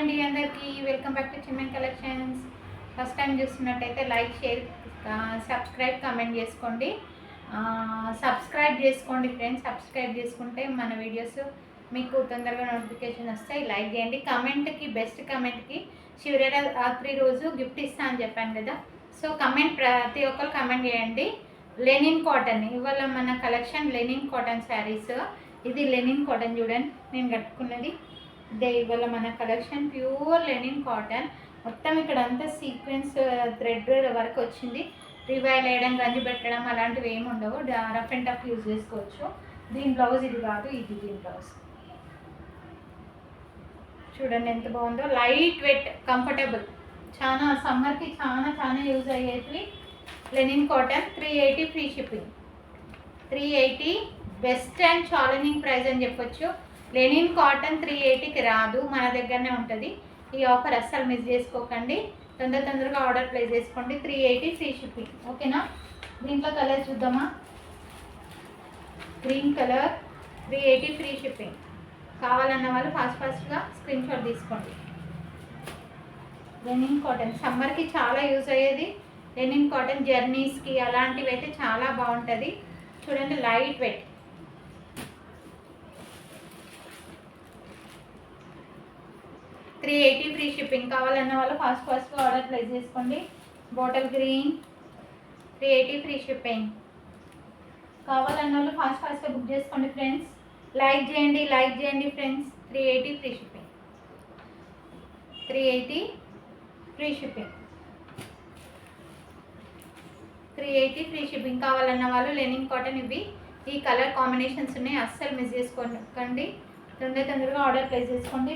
అండి అందరికీ welcome back to Chinmayi collections. First time చూస్తున్నట్టయితే లైక్, షేర్, సబ్స్క్రైబ్, కామెంట్ చేసుకోండి. ఫ్రెండ్స్. సబ్స్క్రైబ్ చేసుకుంటే మన వీడియోస్ మీకు తొందరగా నోటిఫికేషన్ వస్తాయి. లైక్ చేయండి. కమెంట్కి బెస్ట్ కమెంట్కి శివరాత్రి రోజు గిఫ్ట్ ఇస్తా అని చెప్పాను కదా. సో ప్రతి ఒక్కరు కమెంట్ చేయండి. లెనిన్ కాటన్ ఇవాళ మన కలెక్షన్ లెనిన్ కాటన్ శారీస్. ఇది లెనిన్ కాటన్ చూడండి, నేను కట్టుకున్నది ఇదే. ఇవాళ మన కలెక్షన్ ప్యూర్ లెనిన్ కాటన్. మొత్తం ఇక్కడ అంతా సీక్వెన్స్ థ్రెడ్ వర్క్ వచ్చింది. రివైల్ వేయడం, గంజి పెట్టడం అలాంటివి ఏమి ఉండవు. రఫ్ అండ్ టఫ్ యూజ్ చేసుకోవచ్చు. దీని బ్లౌజ్ ఇది కాదు, ఇది దీని బ్లౌజ్. చూడండి ఎంత బాగుందో. లైట్ వెయిట్, కంఫర్టబుల్, చాలా సమ్మర్కి చాలా యూజ్ అయ్యేవి. Linen cotton 380 free shipping. 380 best and challenging price అని చెప్పొచ్చు. లెనిన్ కాటన్ 380కి రాదు, మన దగ్గరనే ఉంటుంది. ఈ ఆఫర్ అస్సలు మిస్ చేసుకోకండి. తొందరగా ఆర్డర్ ప్లేస్ చేసుకోండి. 380 ఫ్రీ షిప్పింగ్. ఓకేనా? దీంట్లో కలర్ చూద్దామా? Green colour 380 free shipping. కావాలన్న వాళ్ళు ఫాస్ట్గా స్క్రీన్ షాట్ తీసుకోండి. లెనిన్ కాటన్ సమ్మర్కి చాలా యూజ్ అయ్యేది. లెనిన్ కాటన్ జర్నీస్కి అలాంటివి అయితే చాలా బాగుంటుంది. చూడండి, లైట్ వెయిట్. 380 free shipping. కావాలన్న వాళ్ళు ఫాస్ట్గా ఆర్డర్ ప్లేస్ చేసుకోండి. Bottle green 380 free shipping. కావాలన్న వాళ్ళు ఫాస్ట్గా బుక్ చేసుకోండి ఫ్రెండ్స్. లైక్ చేయండి friends. 380 free shipping. 380 free shipping. 380 free shipping. కావాలన్న వాళ్ళు లెనిన్ కాటన్ ఇవి. ఈ కలర్ కాంబినేషన్స్ ఉన్నాయి, అస్సలు మిస్ చేసుకోకండి. తొందరగా ఆర్డర్ ప్లేస్ చేసుకోండి.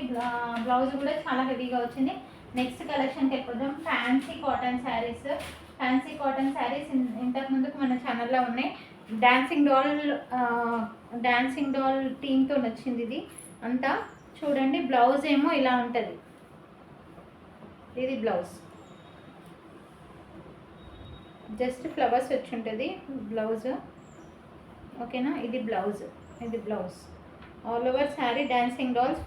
బ్లౌజ్ కూడా చాలా హెవీగా వచ్చింది. నెక్స్ట్ కలెక్షన్కి వెళ్ళిపోదాం. ఫ్యాన్సీ కాటన్ శారీస్ ఇంతకు ముందుకు మన ఛానల్లో ఉన్నాయి. డాన్సింగ్ డాల్ థీమ్తో వచ్చింది ఇది అంతా. చూడండి, బ్లౌజ్ ఏమో ఇలా ఉంటుంది. ఇది బ్లౌజ్, జస్ట్ ఫ్లవర్స్ వచ్చి ఉంటుంది బ్లౌజ్. ఓకేనా? ఇది blouse. All over sari dancing dolls.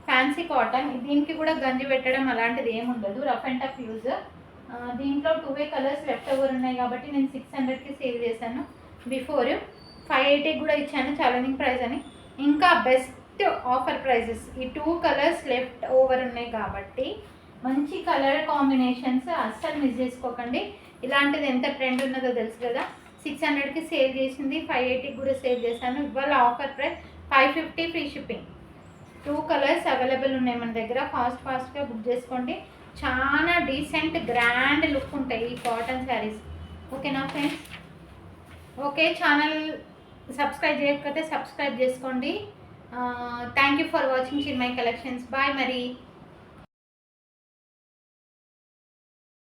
Fancy cotton. దీనికి కూడా గంజి పెట్టడం అలాంటిది ఏమి ఉండదు. Rough and tough use. దీంట్లో 2 కలర్స్ లెఫ్ట్ ఓవర్ ఉన్నాయి కాబట్టి నేను 600కి సేల్ చేశాను. బిఫోర్ 580 కూడా ఇచ్చాను ఛాలెంజింగ్ ప్రైస్ అని. ఇంకా బెస్ట్ ఆఫర్ ప్రైజెస్. ఈ 2 కలర్స్ లెఫ్ట్ ఓవర్ ఉన్నాయి కాబట్టి మంచి కలర్ కాంబినేషన్స్, అస్సలు మిస్ చేసుకోకండి. ఇలాంటిది ఎంత ట్రెండ్ ఉన్నదో తెలుసు కదా. 600కి సేల్ చేసింది, 580కి కూడా సేల్ చేశాను. ఇవాళ offer price 550 free shipping. 2 colours available ఉన్నాయి మన దగ్గర. ఫాస్ట్గా బుక్ చేసుకోండి. చాలా డీసెంట్ గ్రాండ్ లుక్ ఉంటాయి ఈ కాటన్ శారీస్. ఓకేనా ఫ్రెండ్స్? ఓకే, ఛానల్ సబ్స్క్రైబ్ చేయకపోతే సబ్స్క్రైబ్ చేసుకోండి. Thank you for watching Chinmayi collections. Bye మరి.